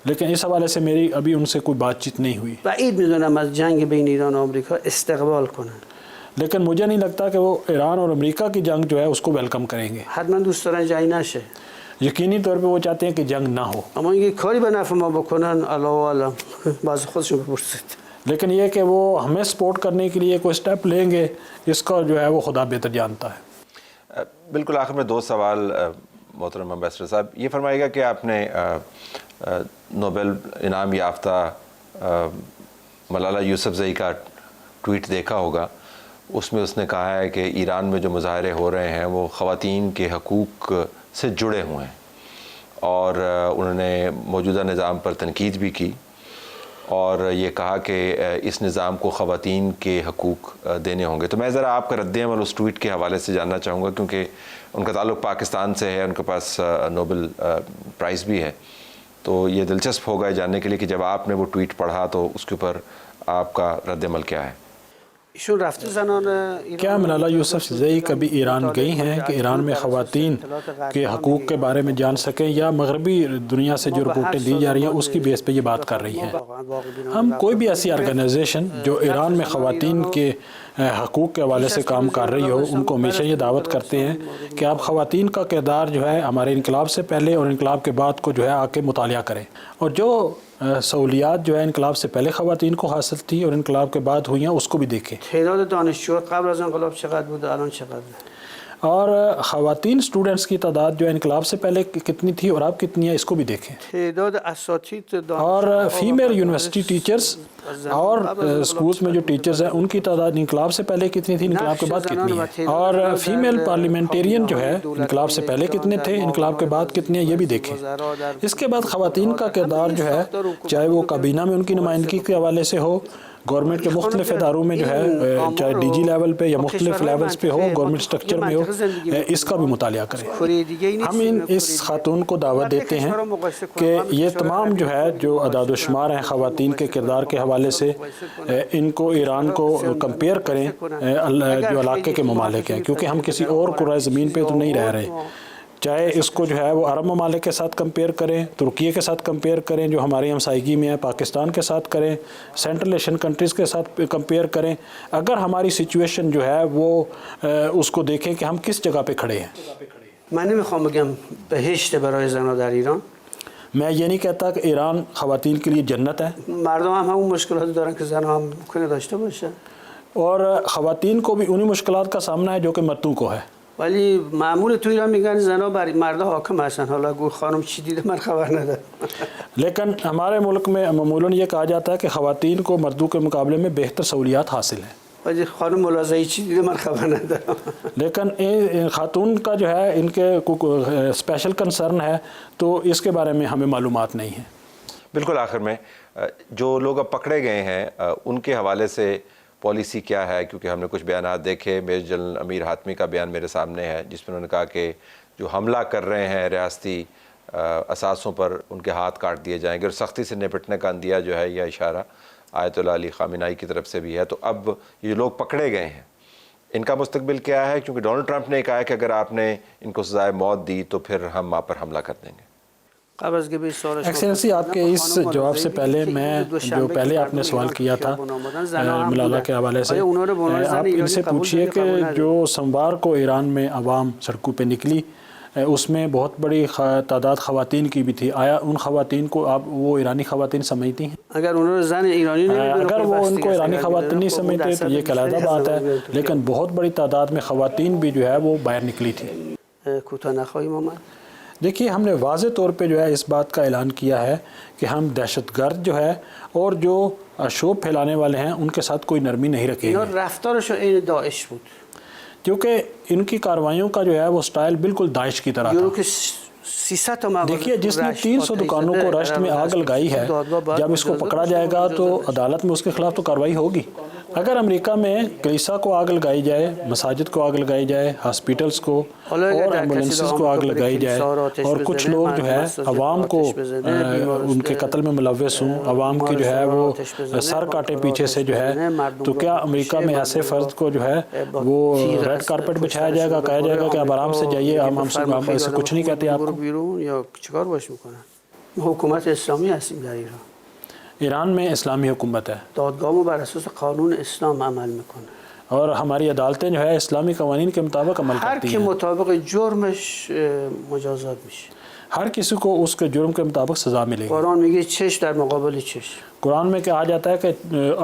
لیکن اس حوالے سے میری ابھی ان سے کوئی بات چیت نہیں ہوئی. بعید میدونم از جنگ بین ایران و آمریکا استقبال کنن، لیکن مجھے نہیں لگتا کہ وہ ایران اور امریکہ کی جنگ جو ہے اس کو ویلکم کریں گے. حتما دوست دارن جنگ نشه، یقینی طور پہ وہ چاہتے ہیں کہ جنگ نہ ہو، اما اینکه کاری به نفع ما بکنن الله اعلم. باز خودشون بپرسید. لیکن یہ کہ وہ ہمیں سپورٹ کرنے کے لیے کوئی سٹیپ لیں گے اس کا جو ہے وہ خدا بہتر جانتا ہے. بالکل آخر میں 2 سوال محترم امبیسڈر صاحب، یہ فرمائے گا کہ آپ نے نوبل انعام یافتہ ملالہ یوسفزئی کا ٹویٹ دیکھا ہوگا. اس میں اس نے کہا ہے کہ ایران میں جو مظاہرے ہو رہے ہیں وہ خواتین کے حقوق سے جڑے ہوئے ہیں، اور انہوں نے موجودہ نظام پر تنقید بھی کی اور یہ کہا کہ اس نظام کو خواتین کے حقوق دینے ہوں گے. تو میں ذرا آپ کا رد عمل اس ٹویٹ کے حوالے سے جاننا چاہوں گا، کیونکہ ان کا تعلق پاکستان سے ہے، ان کے پاس نوبل پرائز بھی ہے. تو یہ دلچسپ ہوگا جاننے کے لیے کہ جب آپ نے وہ ٹویٹ پڑھا تو اس کے اوپر آپ کا رد عمل کیا ہے. کیا ملالہ یوسفزئی کبھی ایران گئی ہیں کہ ایران میں خواتین کے حقوق کے بارے میں جان سکیں، یا مغربی دنیا سے جو رپورٹیں دی جا رہی ہیں اس کی بیس پہ یہ بات کر رہی ہیں؟ ہم کوئی بھی ایسی آرگنائزیشن جو ایران میں خواتین کے حقوق کے حوالے سے کام کر رہی ہو ان کو ہمیشہ یہ دعوت کرتے ہیں کہ آپ خواتین کا کردار جو ہے ہمارے انقلاب سے پہلے اور انقلاب کے بعد کو جو ہے آ کے مطالعہ کریں، اور جو سہولیات جو ہے انقلاب سے پہلے خواتین کو حاصل تھی اور انقلاب کے بعد ہوئی ہیں اس کو بھی دیکھیں. تعداد دانشجو قبل از انقلاب چقدر بود الان چقدر؟ اور خواتین سٹوڈنٹس کی تعداد جو انقلاب سے پہلے کتنی تھی اور اب کتنی ہے اس کو بھی دیکھیں. تعداد اساتید اور فیمیل یونیورسٹی ٹیچرز اور اسکولز میں جو ٹیچرز ہیں ان کی تعداد انقلاب سے پہلے کتنی تھی، انقلاب کے بعد کتنی ہے، اور فیمیل پارلیمنٹیرین جو ہے انقلاب سے پہلے کتنے تھے، انقلاب کے بعد کتنے ہیں، یہ بھی دیکھیں. اس کے بعد خواتین کا کردار جو ہے چاہے وہ کابینہ میں ان کی نمائندگی کے حوالے سے ہو، گورنمنٹ کے مختلف اداروں میں جو ہے چاہے ڈی جی لیول پہ یا مختلف لیولز پہ ہو، گورنمنٹ سٹرکچر میں ہو، اس کا بھی مطالعہ کریں. ہم اس خاتون کو دعوت دیتے ہیں کہ یہ تمام جو ہے جو اعداد و شمار ہیں خواتین کے کردار کے حوالے سے ان کو ایران کو کمپیئر کریں جو علاقے کے ممالک ہیں، کیونکہ ہم کسی اور کرۂ زمین پہ تو نہیں رہ رہے. چاہے اس کو جو ہے وہ عرب ممالک کے ساتھ کمپیئر کریں، ترکیے کے ساتھ کمپیئر کریں جو ہماری ہمسائیگی میں ہے، پاکستان کے ساتھ کریں، سینٹرل ایشین کنٹریز کے ساتھ کمپیئر کریں، اگر ہماری سچویشن جو ہے وہ اس کو دیکھیں کہ ہم کس جگہ پہ کھڑے ہیں. من نمیخوام بگم بهشت برای زنها در ایران. میں یہ نہیں کہتا کہ ایران خواتین کے لیے جنت ہے، مردم هم همون مشکلاتی دارن که زنها هم ممکنه داشته باشن، اور خواتین کو بھی انہی مشکلات کا سامنا ہے جو کہ مردوں کو ہے. ولی معمول تو ایران میگن زنها بر مردها حاکم هستن. حالا گو خانم چی دیده من خبر ندارم. لیکن ہمارے ملک میں معمولاً یہ کہا جاتا ہے کہ خواتین کو مردوں کے مقابلے میں بہتر سہولیات حاصل ہیں. ولی خانم ملازمی چی دیده من خبر ندارم. لیکن خاتون کا جو ہے ان کے اسپیشل کنسرن ہے تو اس کے بارے میں ہمیں معلومات نہیں ہیں. بالکل آخر میں جو لوگ اب پکڑے گئے ہیں ان کے حوالے سے پالیسی کیا ہے، کیونکہ ہم نے کچھ بیانات دیکھے. میجر جنرل امیر حاتمی کا بیان میرے سامنے ہے جس میں انہوں نے کہا کہ جو حملہ کر رہے ہیں ریاستی اثاثوں پر ان کے ہاتھ کاٹ دیے جائیں گے، اور سختی سے نپٹنے کا اندیہ جو ہے یہ اشارہ آیت اللہ علی خامنائی کی طرف سے بھی ہے. تو اب یہ لوگ پکڑے گئے ہیں، ان کا مستقبل کیا ہے؟ کیونکہ ڈونلڈ ٹرمپ نے کہا ہے کہ اگر آپ نے ان کو سزائے موت دی تو پھر ہم آپ پر حملہ کر دیں گے. ایکسلنسی آپ کے اس جواب سے پہلے میں جو پہلے آپ نے سوال کیا تھا ملالہ کے حوالے سے، آپ ان سے پوچھئے کہ جو سوموار کو ایران میں عوام سڑکوں پہ نکلی اس میں بہت بڑی تعداد خواتین کی بھی تھی، آیا ان خواتین کو آپ وہ ایرانی خواتین سمجھتی ہیں؟ اگر وہ ان کو ایرانی خواتین نہیں سمجھتے تو یہ ایک علیحدہ بات ہے، لیکن بہت بڑی تعداد میں خواتین بھی جو ہے وہ باہر نکلی تھی. دیکھیے ہم نے واضح طور پہ جو ہے اس بات کا اعلان کیا ہے کہ ہم دہشت گرد جو ہے اور جو شوب پھیلانے والے ہیں ان کے ساتھ کوئی نرمی نہیں رکھیں اینا گے، رفتارشون عین داعش بود. کیونکہ ان کی کارروائیوں کا جو ہے وہ سٹائل بالکل داعش کی طرح یورو تھا۔ که 300 تا مغازه دیکھیے جس نے رشت 300 دکانوں کو رشت میں آگ لگائی ہے، جب اس کو پکڑا جائے گا تو عدالت میں اس کے خلاف تو کارروائی ہوگی۔ اگر امریکہ میں کلیسا کو آگ لگائی جائے، مساجد کو آگ لگائی جائے، ہاسپیٹلز کو اور ایمبولینسز کو آگ لگائی جائے اور کچھ لوگ جو ہے عوام کو ان کے قتل میں ملوث ہوں، عوام کی جو ہے وہ سر کاٹے پیچھے سے جو ہے، تو کیا امریکہ میں ایسے فرد کو جو ہے وہ ریڈ کارپٹ بچھایا جائے گا، کہا جائے گا کہ اب آرام سے جائیے، ہم اسے کچھ نہیں کہتے آپ کو؟ بیرون یا چیکار باش میکنن؟ ما حکومت اسلامی هستیم در ایران. ایران میں اسلامی حکومت ہے دادگاهمون بر اساس قانون اسلام عمل میکنه. اور ہماری عدالتیں جو ہے اسلامی قوانین کے مطابق عمل هر کرتی کی ہیں، مطابق جرمش مجازات میشه. ہر کسی کو اس کے جرم کے مطابق سزا ملے گی۔ قرآن میگه چشم در مقابل چشم، قرآن میں کہا جاتا ہے کہ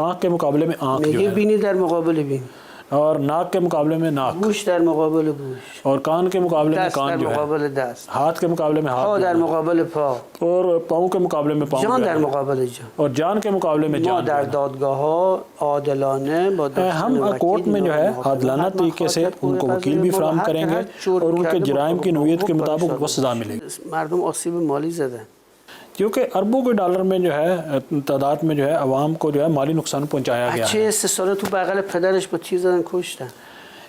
آنکھ کے مقابلے میں آنکھ جو میگه ہے، بینی در مقابل بینی، اور ناک کے مقابلے میں ناک، گوش در مقابل گوش، اور کان کے مقابلے میں دست در کان جو ہے، مقابل دست، ہاتھ کے مقابلے میں پا ہاتھ در جو ہے، مقابل پا، اور پاؤں کے مقابلے میں پاؤں جان جو در ہے، مقابل جان. اور جان کے مقابلے میں ما جان جو در ہے۔ دادگاه ها عادلانه با ہم کورٹ میں جو ہے عادلانہ طریقے سے ان کو وکیل بھی فراہم کریں گے اور ان کے جرائم کی نوعیت کے مطابق ان کو سزا ملے گی، مردم آسیب مالی زدن. کیونکہ اربوں کے ڈالر میں جو ہے تعداد میں جو ہے عوام کو جو ہے مالی نقصان پہنچایا گیا بچه ہے۔ 3 ساله تو بغل پدرش با تیر زدن کشتن.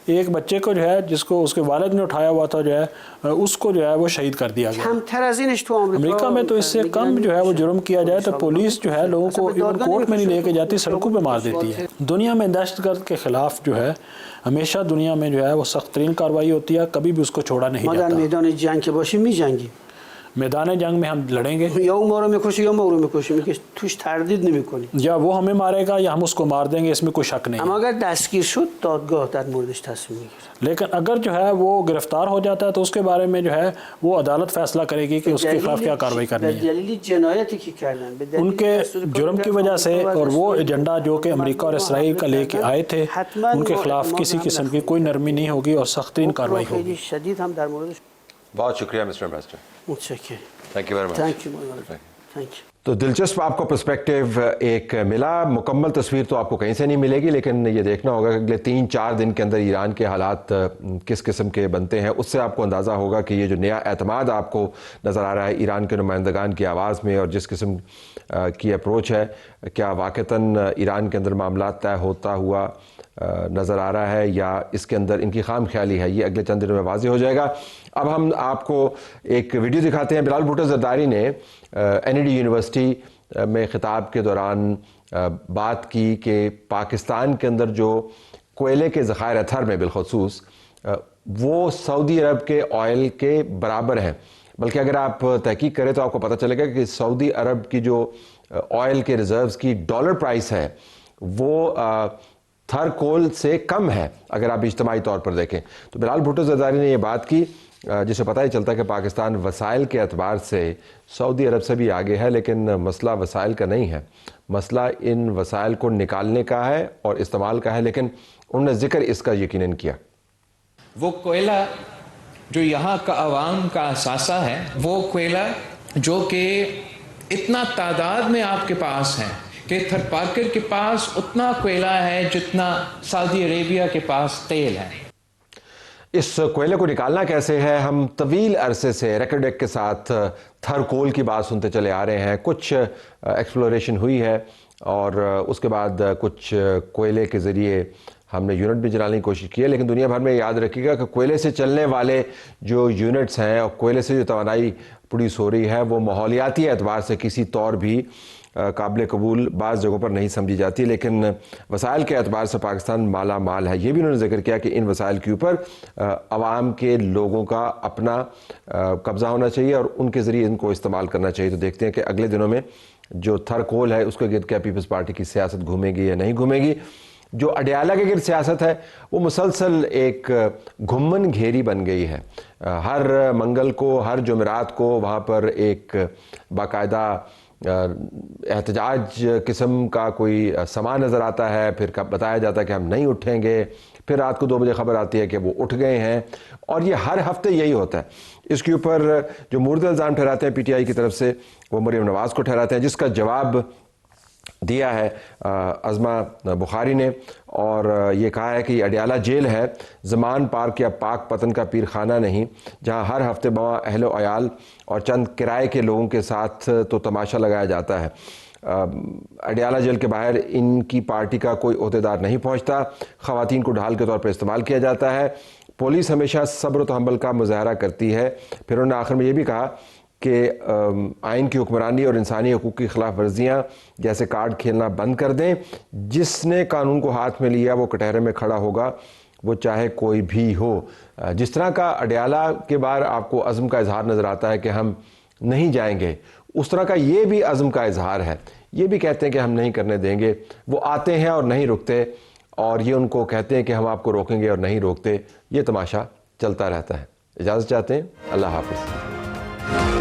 ایک بچے کو جو ہے جس کو اس کے والد نے اٹھایا ہوا تھا جو ہے اس کو جو ہے وہ شہید کر دیا گیا۔ کمتر از اینش تو امریکہ میں تو اس سے کم جو ہے وہ جرم کیا جائے تو پولیس جو ہے لوگوں کو ایون کورٹ میں نہیں لے کے جاتی، سڑکوں پہ مار دیتی ہے۔ دنیا میں دہشت گرد کے خلاف جو ہے ہمیشہ دنیا میں جو ہے وہ سخت ترین کارروائی ہوتی ہے، کبھی بھی اس کو چھوڑا نہیں ما در جاتا۔ میدان جنگ که باشیم میجنگیم، میدان جنگ میں ہم لڑیں گے، یا اون ما رو میکشه یا ما او رو میکشیم، که توش تردید نمیکنیم. یا وہ ہمیں مارے گا یا ہم اس کو مار دیں گے، اس میں کوئی شک نہیں اما ہے۔ اگر دستگیر شد دادگاه در موردش تصمیم میگیره. لیکن اگر جو ہے وہ گرفتار ہو جاتا ہے تو اس کے بارے میں جو ہے وہ عدالت فیصلہ کرے گی کہ اس کے خلاف کیا کارروائی کرنی به ہے۔ دلیل جنایتی که کردن، به دلیل ان کے دستور کاری جرم که کی وجہ سے آمریکا و اور وہ اسرائیل ایجنڈا جو کہ امریکہ اور اسرائیل کا لے کے آئے تھے، حتماً ان کے ما خلاف اعتماد کسی هم قسم کی نخواهیم. کوئی نرمی نہیں ہوگی اور سخت ترین کارروائی خیلی ہوگی۔ شدید هم در موردش بہت شکریہ مسٹر ایمبیسڈر، متشکرم. Thank you very much. Thank you thank you. تو دلچسپ آپ کو پرسپیکٹیو ایک ملا، مکمل تصویر تو آپ کو کہیں سے نہیں ملے گی، لیکن یہ دیکھنا ہوگا کہ اگلے 3-4 دن کے اندر ایران کے حالات کس قسم کے بنتے ہیں، اس سے آپ کو اندازہ ہوگا کہ یہ جو نیا اعتماد آپ کو نظر آ رہا ہے ایران کے نمائندگان کی آواز میں اور جس قسم کی اپروچ ہے، کیا واقعتاً ایران کے اندر معاملات طے ہوتا ہوا نظر آ رہا ہے یا اس کے اندر ان کی خام خیالی ہے، یہ اگلے چند دنوں میں واضح ہو جائے گا۔ اب ہم آپ کو ایک ویڈیو دکھاتے ہیں۔ بلال بھٹو زرداری نے NED یونیورسٹی میں خطاب کے دوران بات کی کہ پاکستان کے اندر جو کوئلے کے ذخائر اتھر میں بالخصوص وہ سعودی عرب کے آئل کے برابر ہیں، بلکہ اگر آپ تحقیق کریں تو آپ کو پتہ چلے گا کہ سعودی عرب کی جو آئل کے ریزروز کی ڈالر پرائس ہے وہ تھر کول سے کم ہے اگر آپ اجتماعی طور پر دیکھیں۔ تو بلال بھٹو زرداری نے یہ بات کی جس سے پتہ ہی چلتا ہے کہ پاکستان وسائل کے اعتبار سے سعودی عرب سے بھی آگے ہے، لیکن مسئلہ وسائل کا نہیں ہے، مسئلہ ان وسائل کو نکالنے کا ہے اور استعمال کا ہے، لیکن انہوں نے ذکر اس کا یقیناً کیا۔ وہ کوئلہ جو یہاں کا عوام کا اثاثہ ہے، وہ کوئلہ جو کہ اتنا تعداد میں آپ کے پاس ہے کہ تھرڈ پارکر کے پاس اتنا کوئلہ ہے جتنا سعودی عربیہ کے پاس تیل ہے۔ اس کوئلے کو نکالنا کیسے ہے؟ ہم طویل عرصے سے ریکارڈ ایکٹ کے ساتھ تھر کول کی بات سنتے چلے آ رہے ہیں، کچھ ایکسپلوریشن ہوئی ہے اور اس کے بعد کچھ کوئلے کے ذریعے ہم نے یونٹ بھی جلانے کی کوشش کی ہے، لیکن دنیا بھر میں یاد رکھیے گا کہ کوئلے سے چلنے والے جو یونٹس ہیں اور کوئلے سے جو توانائی پروڈیوس ہو رہی ہے وہ ماحولیاتی اعتبار سے کسی طور بھی قابل قبول بعض جگہوں پر نہیں سمجھی جاتی، لیکن وسائل کے اعتبار سے پاکستان مالا مال ہے۔ یہ بھی انہوں نے ذکر کیا کہ ان وسائل کے اوپر عوام کے لوگوں کا اپنا قبضہ ہونا چاہیے اور ان کے ذریعے ان کو استعمال کرنا چاہیے۔ تو دیکھتے ہیں کہ اگلے دنوں میں جو تھر کول ہے اس کے گرد کیا پیپلز پارٹی کی سیاست گھومے گی یا نہیں گھومے گی۔ جو اڈیالہ کے گرد سیاست ہے وہ مسلسل ایک گھمن گھیری بن گئی ہے، ہر منگل کو ہر جمعرات کو وہاں پر ایک باقاعدہ احتجاج قسم کا کوئی سامان نظر آتا ہے، پھر بتایا جاتا ہے کہ ہم نہیں اٹھیں گے، پھر رات کو 2 بجے خبر آتی ہے کہ وہ اٹھ گئے ہیں، اور یہ ہر ہفتے یہی ہوتا ہے۔ اس کے اوپر جو مورد الزام ٹھہراتے ہیں پی ٹی آئی کی طرف سے، وہ مریم نواز کو ٹھہراتے ہیں، جس کا جواب دیا ہے عظمہ بخاری نے، اور یہ کہا ہے کہ یہ اڈیالہ جیل ہے، زمان پارک یا پاک پتن کا پیر خانہ نہیں، جہاں ہر ہفتے بواں اہل و عیال اور چند کرائے کے لوگوں کے ساتھ تو تماشا لگایا جاتا ہے۔ اڈیالہ جیل کے باہر ان کی پارٹی کا کوئی عہدیدار نہیں پہنچتا، خواتین کو ڈھال کے طور پر استعمال کیا جاتا ہے، پولیس ہمیشہ صبر و تحمل کا مظاہرہ کرتی ہے۔ پھر انہوں نے آخر میں یہ بھی کہا کہ آئین کی حکمرانی اور انسانی حقوق کی خلاف ورزیاں جیسے کارڈ کھیلنا بند کر دیں، جس نے قانون کو ہاتھ میں لیا وہ کٹہرے میں کھڑا ہوگا، وہ چاہے کوئی بھی ہو۔ جس طرح کا اڈیالہ کے بعد آپ کو عزم کا اظہار نظر آتا ہے کہ ہم نہیں جائیں گے، اس طرح کا یہ بھی عزم کا اظہار ہے، یہ بھی کہتے ہیں کہ ہم نہیں کرنے دیں گے، وہ آتے ہیں اور نہیں رکتے، اور یہ ان کو کہتے ہیں کہ ہم آپ کو روکیں گے اور نہیں روکتے۔ یہ تماشا چلتا رہتا ہے۔ اجازت چاہتے ہیں، اللہ حافظ۔